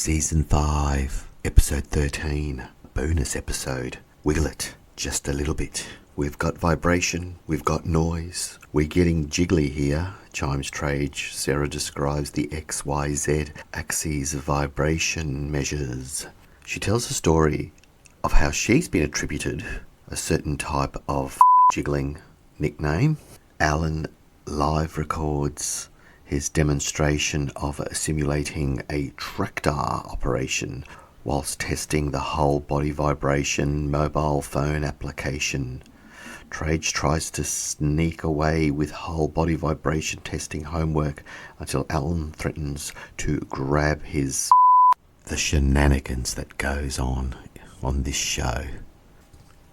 Season 5, Episode 13, bonus episode. Wiggle it just a little bit. We've got vibration, we've got noise. We're getting jiggly here. Chimes Trajce. Sara describes the XYZ axes of vibration measures. She tells a story of how she's been attributed a certain type of jiggling nickname. Alan live records his demonstration of simulating a tractor operation whilst testing the whole body vibration mobile phone application. Trajce tries to sneak away with whole body vibration testing homework until Alan threatens to grab his. The shenanigans that goes on this show.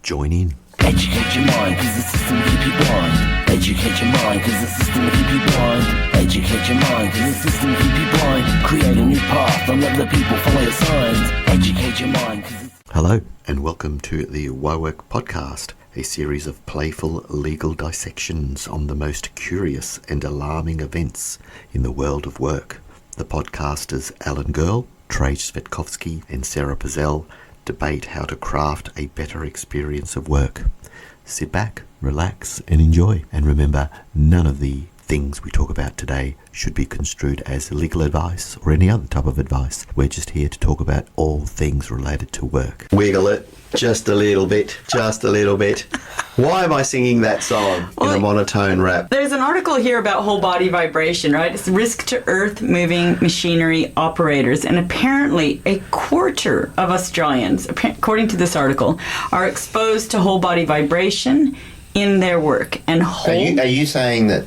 Join in. Educate your mind, cause the system will keep you blind. Educate your mind, cause the system will keep you blind. Educate your mind, cause the system will keep you blind. Create a new path, don't let the people follow your signs. Educate your mind, cause Hello, and welcome to the WOWORK podcast, a series of playful legal dissections on the most curious and alarming events in the world of work. The podcasters Alan Girl, Trajce Svetkovsky and Sara Pazell debate how to craft a better experience of work. Sit back, relax and enjoy. And remember, none of the things we talk about today should be construed as legal advice or any other type of advice. We're just here to talk about all things related to work. Wiggle it just a little bit, just a little bit. Why am I singing that song in a monotone rap? There's an article here about whole body vibration, right? It's risk to earth moving machinery operators. And apparently a quarter of Australians, according to this article, are exposed to whole body vibration in their work. And Are you saying that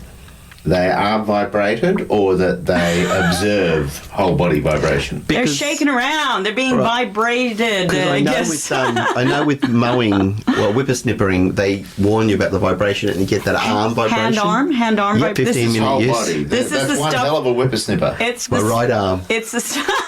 they are vibrated or that they observe whole body vibration? They're shaking around. They're being vibrated. I know with mowing, whippersnippering, they warn you about the vibration and you get that arm vibration. Hand arm Yep, vibration. 15 minute Whole use. body. This is That's the one stuff- hell of a whippersnipper. It's My right arm. It's the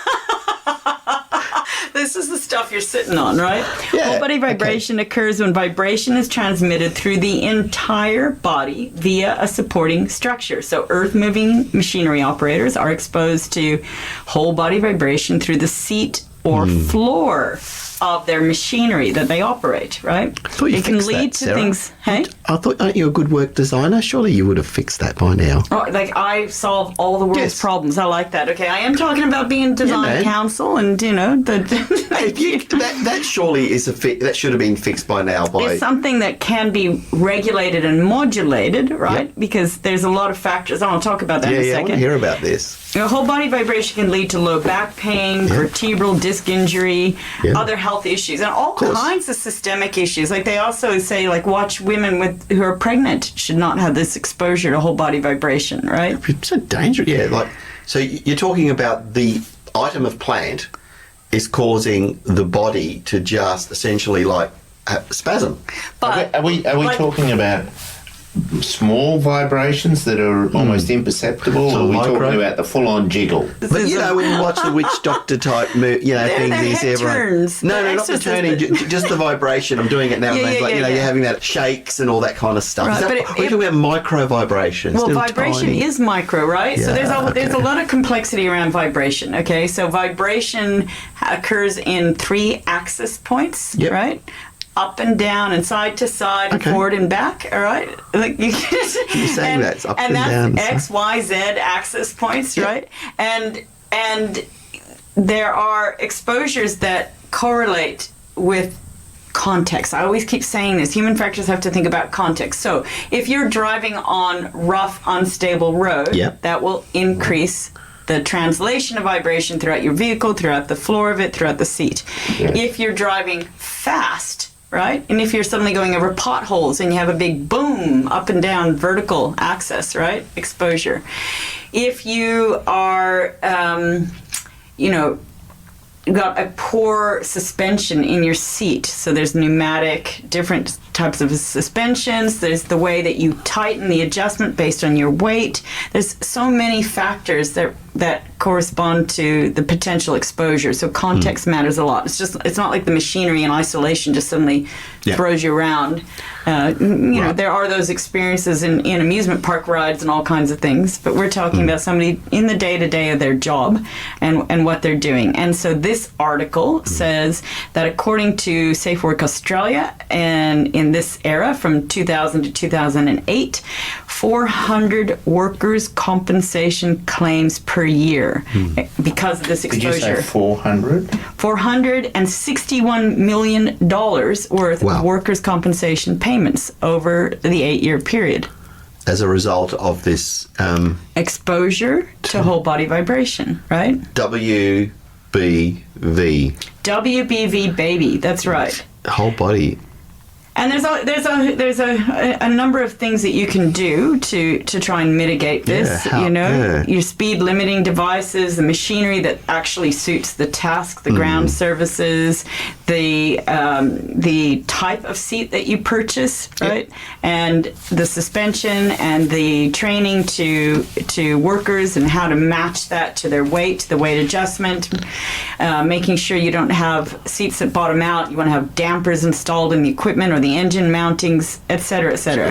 This is the stuff you're sitting on, right? Yeah, Whole body vibration occurs when vibration is transmitted through the entire body via a supporting structure. So earth-moving machinery operators are exposed to whole body vibration through the seat or floor of their machinery that they operate, right? I thought you it can fixed lead that, to Sara. things. Hey? I thought, aren't you a good work designer? Surely you would have fixed that by now. Oh, like I solve all the world's Yes. problems. I like that. Okay, I am talking about being design man. counsel, and That surely is that should have been fixed by now. It's something that can be regulated and modulated, right? Yep. Because there's a lot of factors. I want to talk about that in a I want second. to hear about this. Whole body vibration can lead to low back pain, vertebral disc injury, other health issues, and all kinds of systemic issues. Like they also say, like watch women who are pregnant should not have this exposure to whole body vibration, right? It's so dangerous. Yeah, so you're talking about the item of plant is causing the body to just essentially spasm. But Are we talking about small vibrations that are almost imperceptible, So or are we micro? talking about the full-on jiggle? But when you watch the witch doctor type things, they're is head everyone. turns. No, They're not the exorcism. turning, just the vibration. I'm doing it now. Yeah, and yeah, you're yeah. having that shakes and all that kind of stuff. Right, Is that, but we're talking about micro vibrations. Well, little vibration tiny. is micro, right? So there's Yeah, a lot of complexity around vibration, okay? So vibration occurs in 3 axis points, Yep. right? Up and down and side to side and Okay. forward and back, all right? Like you're saying that, it's up and that's down, so- X, Y, Z axis points, Yep. right? And there are exposures that correlate with context. I always keep saying this. Human factors have to think about context. So if you're driving on rough, unstable road, Yep. that will increase the translation of vibration throughout your vehicle, throughout the floor of it, throughout the seat. If you're driving fast, right? And if you're suddenly going over potholes and you have a big boom up and down vertical axis, right? Exposure. If you are, got a poor suspension in your seat. So there's pneumatic, different types of suspensions. There's the way that you tighten the adjustment based on your weight. There's so many factors that that correspond to the potential exposure. So context matters a lot. It's not like the machinery in isolation just suddenly throws you around. There are those experiences in amusement park rides and all kinds of things, but we're talking about somebody in the day-to-day of their job and what they're doing. And so this article says that according to Safe Work Australia, and in this era from 2000 to 2008, 400 workers' compensation claims per year because of this exposure. Did you say 400? $461 million worth of workers' compensation payments over the 8-year period. As a result of this exposure to whole body vibration, right? WBV. WBV, baby. That's right. Whole body. And there's a number of things that you can do to try and mitigate this. Your speed limiting devices, the machinery that actually suits the task, the ground services, the type of seat that you purchase, right, and the suspension and the training to workers and how to match that to their weight, the weight adjustment, making sure you don't have seats that bottom out. You want to have dampers installed in the equipment or the engine mountings, et cetera, et cetera. I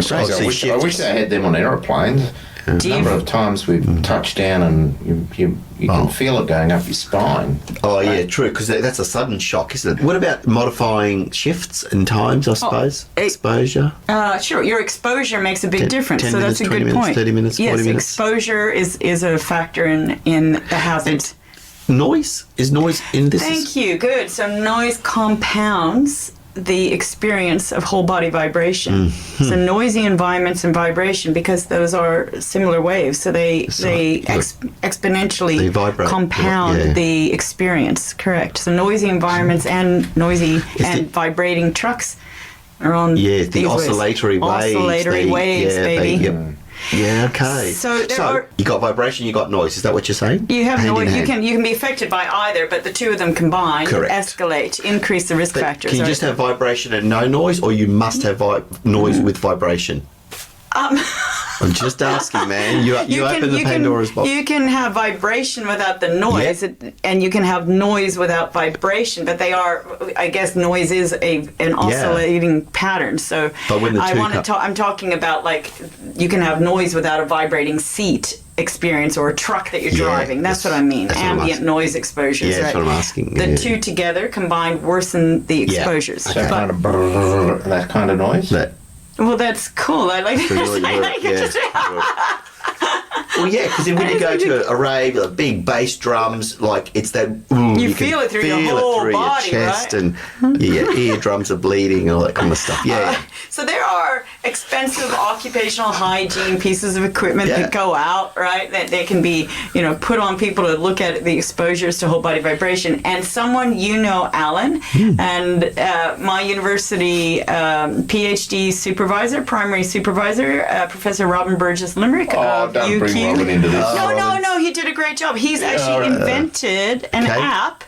wish they had them on aeroplanes. A number of times we've touched down and you can feel it going up your spine. Oh, yeah, true, because that's a sudden shock, isn't it? What about modifying shifts and times, I suppose? Exposure? Sure, your exposure makes a big difference, 10 so minutes, that's a 20 good minutes, point. 30 minutes, 40 minutes. Yes, exposure is a factor in the hazards. Noise? Is noise in this? Thank you, good. So noise compounds the experience of whole body vibration. So noisy environments and vibration, because those are similar waves, so they exponentially compound the experience. Correct. So noisy environments and noisy and vibrating trucks are on the oscillatory waves. Oscillatory waves, baby. Yeah, okay. So you got vibration, you got noise. Is that what you're saying? You have noise. You can be affected by either, but the two of them combined escalate, increase the risk factors. Can you just have vibration and no noise, or you must have noise with vibration? I'm just asking, man. You open the Pandora's box. You can have vibration without the noise, and you can have noise without vibration. But they are, I guess, noise is an oscillating pattern. So I'm talking about, like, you can have noise without a vibrating seat experience or a truck that you're driving. That's what I mean. Ambient noise exposures. Yeah, that's what I'm asking. The two together combined worsen the exposures. So kind of that kind of noise. Well, that's cool. I like it. Well, yeah, because when you go to a rave, the big bass drums, like, it's that... you feel it through your whole body, your chest, right? And your eardrums are bleeding and all that kind of stuff. Yeah. So there are expensive occupational hygiene pieces of equipment that go out, right? That they can be, put on people to look at the exposures to whole body vibration. And someone Alan, and my university PhD supervisor, primary supervisor, Professor Robin Burgess Limerick of don't bring UQ. Robin into this. No, he did a great job. He's actually invented an app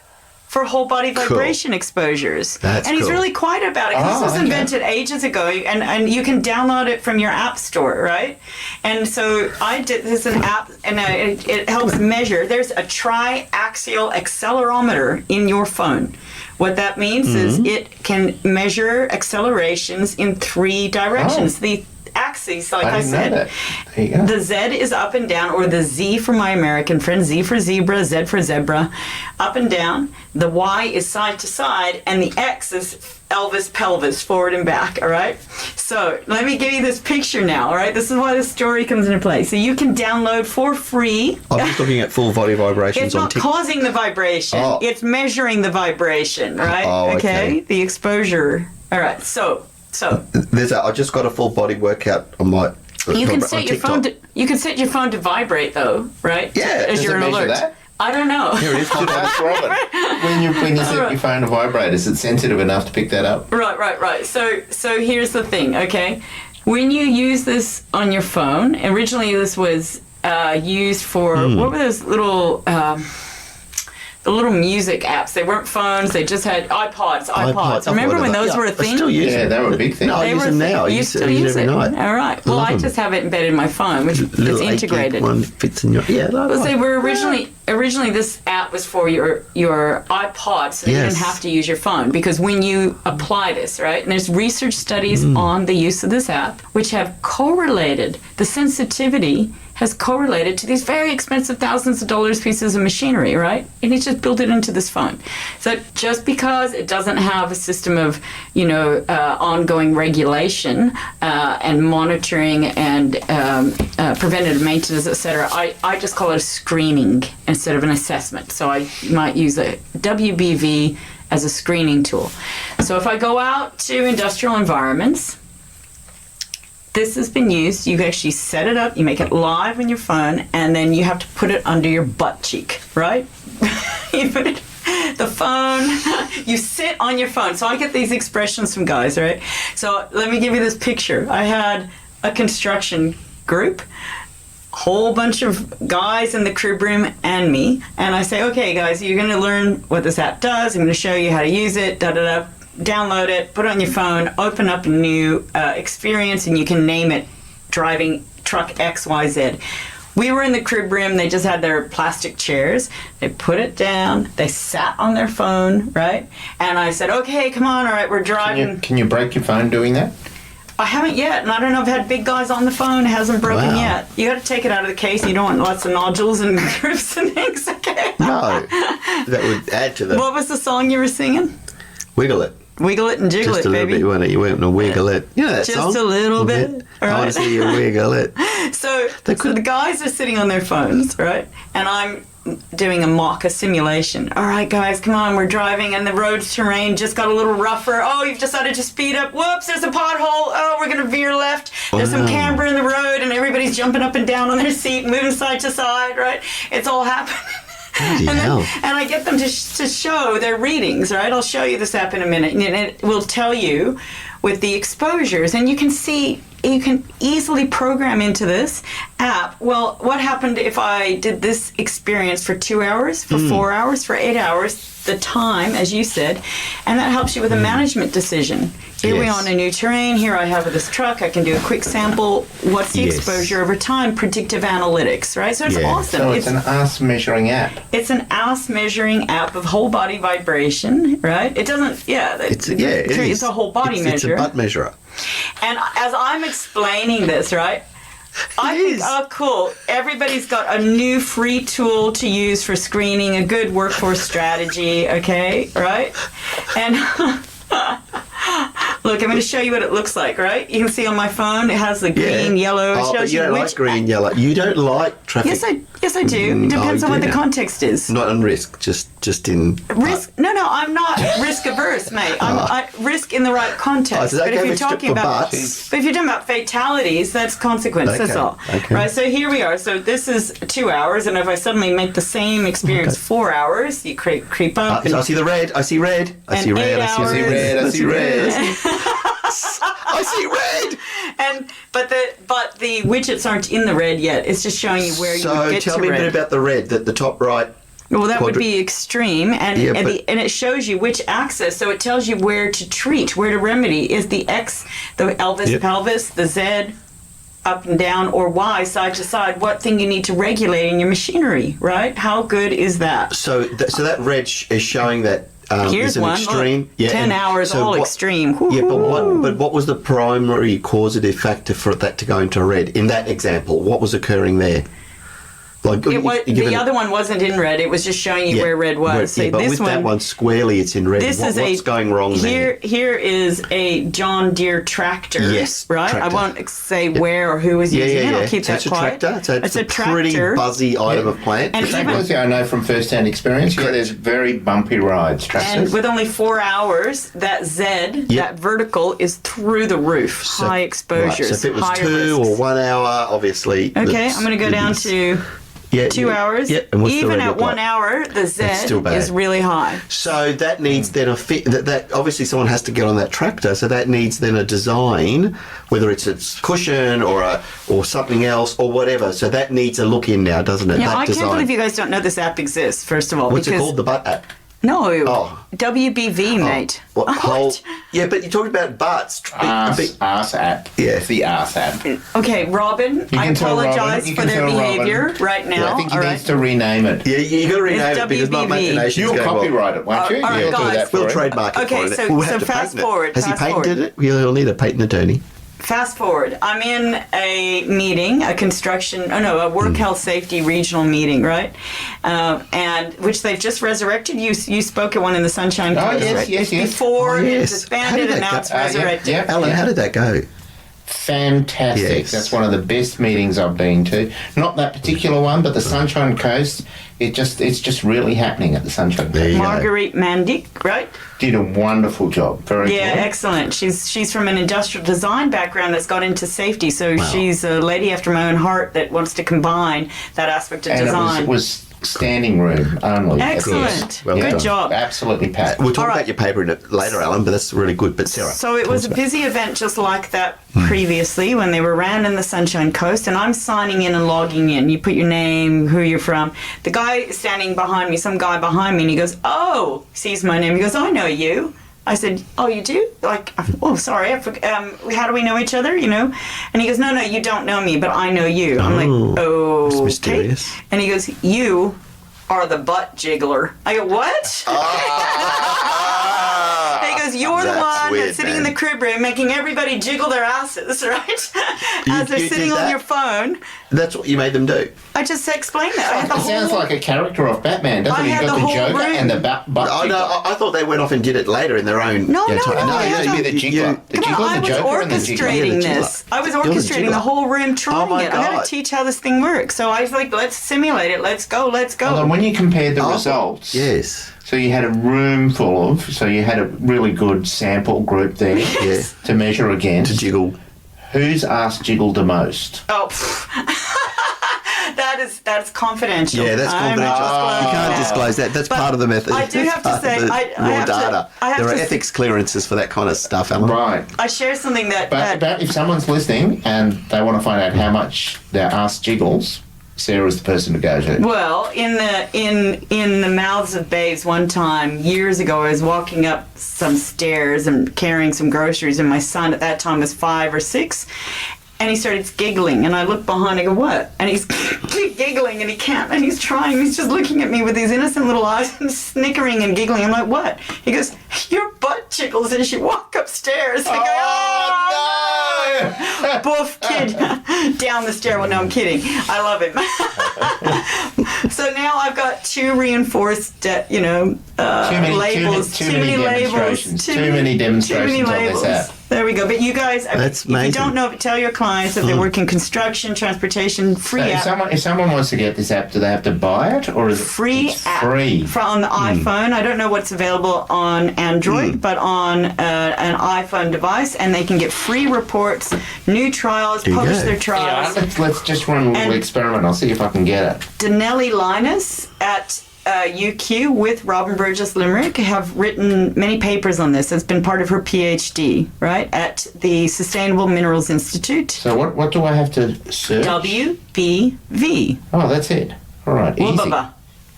for whole body vibration exposures. That's and he's really quiet about it. This was invented ages ago, and you can download it from your app store, right? And so this is an app, and it helps measure. There's a triaxial accelerometer in your phone. What that means is it can measure accelerations in 3 directions. The axes, like I said. The Z is up and down, or the Z for my American friend, Z for zebra, Z for zebra, up and down. The Y is side to side, and the X is Elvis pelvis, forward and back, all right? So let me give you this picture now, all right? This is why this story comes into play. So you can download for free. I'm just looking at full body vibrations it's not causing the vibration. It's measuring the vibration, right? Okay. The exposure. All right, So I just got a full body workout on my. You can set your phone. You can set your phone to vibrate, though, right? Yeah. As your alert. That? I don't know. Here it is. Robin. When you set your phone to vibrate, is it sensitive enough to pick that up? Right. So here's the thing. Okay, when you use this on your phone, originally this was used for what were those little the little music apps. They weren't phones. They just had iPods. Remember when those were a thing? I still use them. they were a big thing. No, I use them now. I You use still it use every it? night. All right. Well, Love I them. just have it embedded in my phone, which is Little 8 integrated. gig one fits in your... Yeah, Well, they were originally this app was for your iPod, so you Yes. didn't have to use your phone, because when you apply this, right, and there's research studies on the use of this app which have correlated, the sensitivity has correlated to these very expensive thousands of dollars pieces of machinery, right? And he's just built it into this phone. So just because it doesn't have a system of, ongoing regulation and monitoring and preventative maintenance, etc., I just call it a screening instead of an assessment. So I might use a WBV as a screening tool. So if I go out to industrial environments, this has been used. You actually set it up, you make it live on your phone, and then you have to put it under your butt cheek, right? You put it, the phone, you sit on your phone. So I get these expressions from guys, right? So let me give you this picture. I had a construction group, whole bunch of guys in the crib room and me, and I say, okay guys, you're going to learn what this app does. I'm going to show you how to use it, download it, put it on your phone, open up a new experience, and you can name it driving truck XYZ. We were in the crib room. They just had their plastic chairs. They put it down. They sat on their phone, right? And I said, okay, come on, all right, we're driving. Can you break your phone doing that? I haven't yet, and I don't know if I've had big guys on the phone. It hasn't broken Wow. yet. You got to take it out of the case. You don't want lots of nodules and grips and things, okay? No, that would add to the... What was the song you were singing? Wiggle it. Wiggle it and jiggle Just it, a little baby. bit, wasn't it? You went to wiggle it. You know that Just song? a little bit. I want Right. to see you wiggle it. So the guys are sitting on their phones, right? And I'm doing a simulation. All right, guys, come on, we're driving, and the road terrain just got a little rougher. Oh, you've decided to speed up. Whoops, there's a pothole. Oh, we're going to veer left. There's some Wow. camber in the road, and everybody's jumping up and down on their seat, moving side to side, right? It's all happening. Bloody hell. And I get them to show their readings, right? I'll show you this app in a minute, and it will tell you with the exposures, and you can see, you can easily program into this app, well, what happened if I did this experience for 2 hours, for 4 hours, for 8 hours, the time, as you said, and that helps you with a management decision. Here we're Yes. on a new terrain, here I have this truck, I can do a quick sample, what's the Yes. exposure over time, predictive analytics, right? So it's Yeah. awesome. So it's an arse measuring app. It's an ass measuring app of whole body vibration, right? It doesn't, It's it's a whole body measure. It's a butt measurer. And as I'm explaining this, right, I It think, is. oh, cool. Everybody's got a new free tool to use for screening, a good workforce strategy, okay, right? And look, I'm going to show you what it looks like, right? You can see on my phone, it has the green, yellow. It Oh, but shows you don't which. like green, yellow. You don't like traffic. Yes, I do. It depends on what the yeah. context is. Not on risk, just in... Risk? No, I'm not risk averse, mate. I risk in the right context. so that But if gave you're me talking for about, butts. but if you're talking about fatalities, that's consequence. That's Okay, all. okay. Right. So here we are. So this is 2 hours, and if I suddenly make the same experience 4 hours, you creep up. I see the red. I see red. I And see red. 8 I see hours. red. I see red. and I see red. but the widgets aren't in the red yet. It's just showing you where you So get tell to me a red. bit about the red. The top right. Well, that would quadrant. be extreme, and Yeah, and it shows you which axis. So it tells you where to treat, where to remedy. Is the X, the Elvis Yep. pelvis, the Z, up and down, or Y, side to side? What thing you need to regulate in your machinery, right? How good is that? So that red is showing that Here's it's an one. extreme. Look, 10 and hours, all extreme. Yeah, Woo-hoo. but what was the primary causative factor for that to go into red? In that example, what was occurring there? Like The other one wasn't in red. It was just showing you where red was. So but this with that one squarely, it's in red. What's going wrong there? Here is a John Deere tractor. Yes, right. tractor. I won't say where or who was using it. I'll keep So that it's a quiet. tractor. It's a pretty tractor. buzzy item of plant. And Frankly, I know from first-hand experience, Correct. there's very bumpy rides, And tractors. with only 4 hours, that Z, that vertical, is through the roof. So- high right, exposures. so if it was higher 2 risks. or 1 hour, obviously. Okay, I'm going to go down to Yeah, 2 hours. Yeah, and what's the Even red at look 1 like? hour, the Z That's still bad. is really high. So that needs then that obviously someone has to get on that tractor. So that needs then a design, whether it's a cushion or something else or whatever. So that needs a look in now, doesn't it? Yeah, that I design. can't believe you guys don't know this app exists. First of all, What's it because called? The butt app. no, Oh. WBV, mate. What, whole, yeah, but you're talking about butts. Arse app. Yeah. It's the arse app. Okay, Robin, I can tell Robin, apologize you for can their tell behavior Robin. right now. I think he all needs right? to rename it. Yeah, you got to rename It's it because my WBV. imagination's You'll going copyright it, won't you? all right, You'll do guys. that for We'll him. trademark it Okay, for it. so- We'll have so to fast patent it. forward, Has he fast patented forward. it? We'll need a patent attorney. Fast forward. I'm in a meeting, a work health safety regional meeting, right? And which they've just resurrected. You spoke at one in the Sunshine Coast, yes, right? yes, yes. Before Oh, yes. it's How did disbanded and that now go? it's resurrected. yeah. Alan, how did that go? Fantastic. Yes. That's one of the best meetings I've been to. Not that particular one, but the Sunshine Coast. It's just really happening at the Sunshine There Coast. you go. Margarita Mandic, right? Did a wonderful job. Very Yeah, good. excellent. She's from an industrial design background that's got into safety. So she's a lady after my own heart that wants to combine that aspect of And design. it was standing room only. Excellent. Well Good done. job. Absolutely packed. We'll talk All right. about your paper in it later, Alan, but that's really good. But Sarah. So it was a busy event just like that previously when they were around in the Sunshine Coast, and I'm signing in and logging in. You put your name, who you're from. The guy standing behind me, some guy behind me, and he goes, "Oh," sees my name. He goes, "I know you." I said, "Oh, you do?" Like, "Oh, sorry. How do we know each other? You know?" And he goes, "No, you don't know me, but I know you." I'm like, "Oh, It's mysterious. okay." And he goes, "You are the butt jiggler." I go, "What?" He goes, "You're the That's one weird, that's sitting man. in the crib room making everybody jiggle their asses, right? As they're you sitting did on that? your phone." That's what you made them do. I just explained that. I had the It sounds whole. like a character of Batman, doesn't I it? had You've got the the whole Joker room. and the butt Oh, jiggler. no, I thought they went off and did it later in their own. No, no, time. no, I had You'd be the jiggler. The Come on, jiggler, I the was Joker, and the jiggler. orchestrating You're the this. I was You're the orchestrating the jiggler. whole room, trying my it. I'm going God. to teach how this thing works. So I was like, let's simulate it. Let's go. Let's go. Well, then when you compared the Oh, results, Yes. so you had a room full of, so you had a really good sample group there Yeah. to measure against. To jiggle. Whose ass jiggled the most? Oh, that's confidential. Yeah, that's I'm confidential. not You can't disclosing disclose that. That's part of the method. I do That's have to part of say, the I raw have to- data. I have There are to- ethics clearances for that kind of stuff, Alan. Right. I share something that. But if someone's listening and they want to find out how much their ass jiggles, Sarah's the person to go to. Well, in the mouths of babes, one time years ago, I was walking up some stairs and carrying some groceries, and my son at that time was 5 or 6, and he started giggling, and I looked behind. I go, "What?" And he's giggling, and he can't, and he's trying. He's just looking at me with these innocent little eyes and snickering and giggling. I'm like, "What?" He goes, "Your butt jiggles as you walk upstairs." I go, "Oh, boof, kid, down the stairwell." No, I'm kidding. I love him. So now I've got 2 reinforced, labels. Too many demonstrations. Too many demonstrations on this app. There we go. But you guys, That's if you amazing. don't know, tell your clients that they work in construction, transportation, free So app. if someone wants to get this app, do they have to buy it, or is Free it's app free? on the iPhone. I don't know what's available on Android, but on an iPhone device, and they can get free reports, new trials, you publish go. their Yeah, trials. let's just run a little And- experiment. I'll see if I can get it. Denelli Linus at UQ with Robin Burgess Limerick have written many papers on this. It's been part of her PhD, right, at the Sustainable Minerals Institute. So what do I have to search? WBV. Oh, that's it. All right, easy. Wubaba.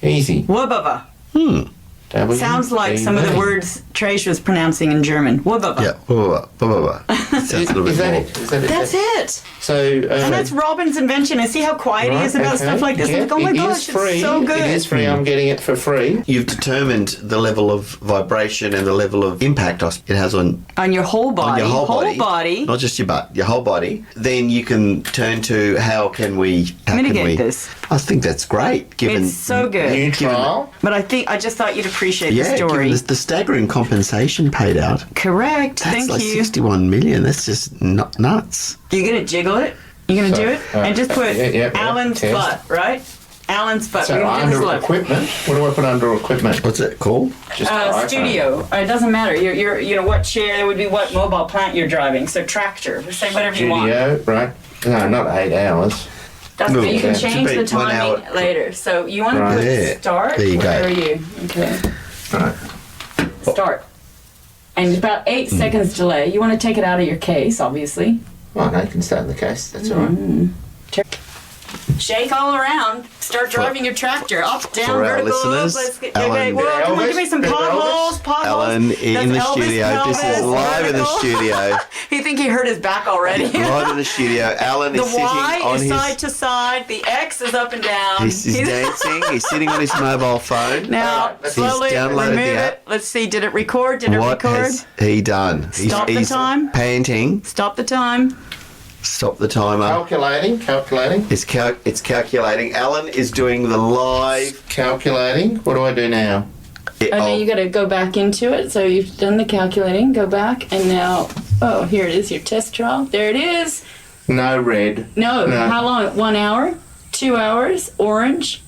Easy. Wubaba. W Sounds like some of the B V. words Trajce was pronouncing in German. Wubaba. Yeah. Blah, blah, blah, blah. Sounds a little Is bit that more. it? Is that it? That's it. So, And that's Robin's invention. And see how quiet he is about stuff like this. Yeah, Like, oh my it gosh, is free. it's so good. It is free. I'm getting it for free. You've determined the level of vibration and the level of impact it has on On your whole body. your whole body, not just your butt, your whole body. Then you can turn to how can we Mitigate this. I think that's great. Given It's so good. New trial. But I just thought you'd appreciate the yeah, story. given the staggering compensation paid out. Correct. That's Thank like you. 61 million. That's just nuts. You're going to jiggle it? You're going to So, do it? And just put yeah, Alan's test. butt, right? Alan's butt. So We're going to do this under live. equipment, what do I put under equipment? What's it called? Just iPhone. Studio. It doesn't matter. You're what chair would be what mobile plant you're driving. So tractor. Say whatever you want. Studio, right? No, not 8 hours. That's Look, good. You can to change beat the 1 hour. timing later. So you want to Right. put Yeah. start? There you go. Where are you? Okay. Right. Start. And about 8 seconds delay. You want to take it out of your case, obviously. Well, no, you can start in the case. That's all right. Shake all around. Start driving your tractor. Up, down, For our vertical. listeners, Let's get, Alan- okay, well, come on, give me some Bit of potholes. Alan That's in the Elvis studio. This is pelvis, live in the vertical. studio. He think he hurt his back already. Live in the studio. Alan The is sitting Y on is his... side to side. The X is up and down. He's dancing. He's sitting on his mobile phone. Now, He's slowly downloaded remove the it. app. Let's see. Did it record? Did it What record? has he done? Stop the time. Panting. Stop the time. Stop the timer. Calculating. It's calculating. Alan is doing the live. Calculating. What do I do now? And then you got to go back into it. So you've done the calculating. Go back, and now, oh, here it is. Your test trial. There it is. No red. No. How long? 1 hour? 2 hours? Orange?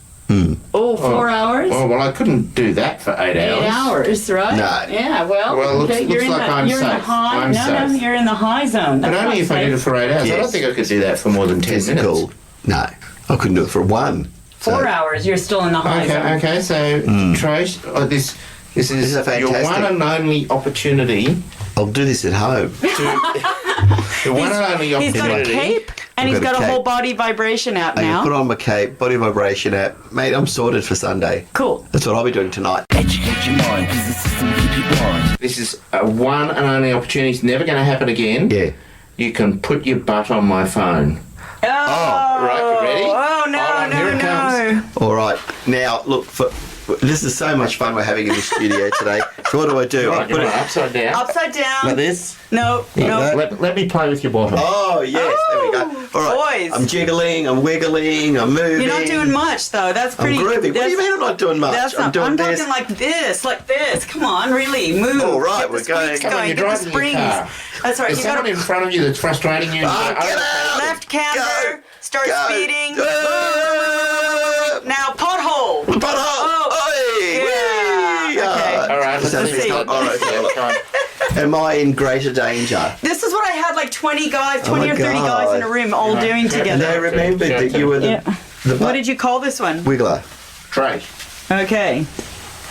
Oh, 4 hours? Oh, well, I couldn't do that for 8 hours. 8 hours, right? No. Yeah, well, Well, looks you're in like the, I'm you're in the safe. high. I'm no, safe. you're in the high zone. But That's only not if I did it safe. for 8 hours. I Yes. don't think I could do that for more than 10 Physical. minutes. No, I couldn't do it for one. 4 hours, you're still in the high zone. Okay, so, Trajce, this is is a your fantastic- one and only opportunity I'll do this at home. the one and only He's got a opportunity. cape, and I've he's got got a a whole cape. body vibration app I can put now. on my cape, body vibration app. Mate, I'm sorted for Sunday. Cool. That's what I'll be doing tonight. Educate your mind, cause the system will keep you blind. This is a one and only opportunity. It's never going to happen again. Yeah. You can put your butt on my phone. Oh, right, you ready? Oh, no, Hold on, here no, it no. comes. All right. Now, look, this is so much fun we're having in the studio today. So what do I do? I Right, put you're it upside down. Upside down. like this. No, Like no. that. Let me play with your bottom. Oh, yes. There we go. All right. boys. I'm jiggling. I'm wiggling. I'm moving. You're not doing much, though. That's I'm pretty. grooving. What do you mean I'm not doing much? That's I'm not. doing I'm this. talking like this. Come on, really move. All right, Get the we're going. squeaks Come on, you're Get the driving your springs. car. That's right. There's You someone got in front of you that's frustrating you. Oh, get out. left camber. Go. Start Go. speeding. Go. Now pothole. Yeah. Okay. All right, Let's see. All right, Come on. am I in greater danger? This is what I had like 20 guys, 20 my or 30 guys God. in a room all Yeah. doing Yeah. And together. I remembered that you were the, Yeah. the What did you call this one? wiggler. Trajce. Okay.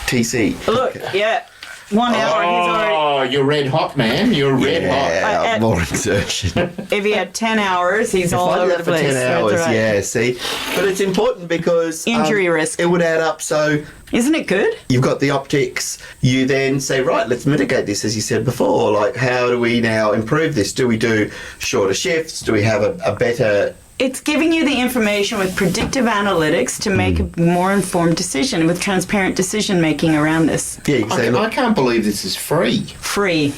TC. Look, yeah. 1 hour. He's already. Oh, you're red hot, man. You're red hot. Yeah, more insertion. If he had 10 hours, he's all If I over did the it for place. 10 That's hours, right. yeah, see? But it's important because... Injury risk. It would add up, so Isn't it good? you've got the optics. You then say, right, let's mitigate this, as you said before. Like, how do we now improve this? Do we do shorter shifts? Do we have a better... It's giving you the information with predictive analytics to make a more informed decision with transparent decision making around this. Yeah, you can say, I look, can't believe this is free. Free.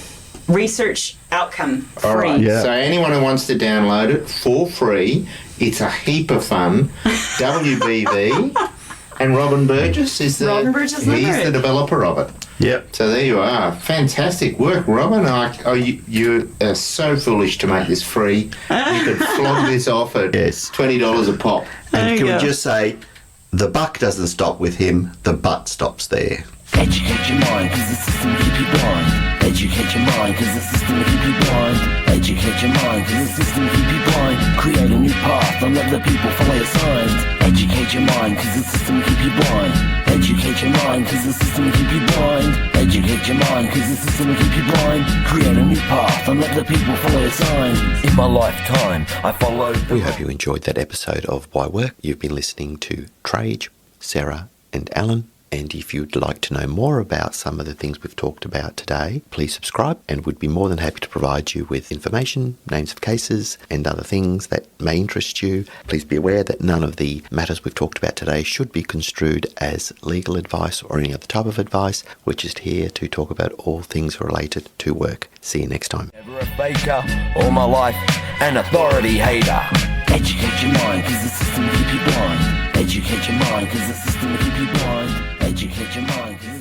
Research outcome. Free. All right. Yeah. So anyone who wants to download it for free, it's a heap of fun. WBV and Robin Burgess is the Robin Burgess he's the Limerick. developer of it. yep. So there you are. Fantastic work, Robin. You are so foolish to make this free. You could flog this off at Yes. $20 a pop. There And you can go. we just say, the buck doesn't stop with him, the butt stops there. Educate your mind, cause the system will keep you blind. Educate your mind, cause the system will keep you blind. Educate your mind, cause the system will keep you blind. Create a new path, don't let the people follow your signs. Educate your mind, cause the system will keep you blind. Educate your mind, cause the system will keep you blind. Educate your mind, cause the system will keep you blind. Create a new path, don't let the people follow your signs. In my lifetime, I followed the... We hope you enjoyed that episode of Why Work. You've been listening to Trajce, Sara and Alan. And if you'd like to know more about some of the things we've talked about today, please subscribe and we'd be more than happy to provide you with information, names of cases and other things that may interest you. Please be aware that none of the matters we've talked about today should be construed as legal advice or any other type of advice. We're just here to talk about all things related to work. See you next time. Never a faker, all my life, an authority hater. Educate your mind, cause the system will keep you blind. Educate your mind, cause the system will keep you blind. Educate your mind, cause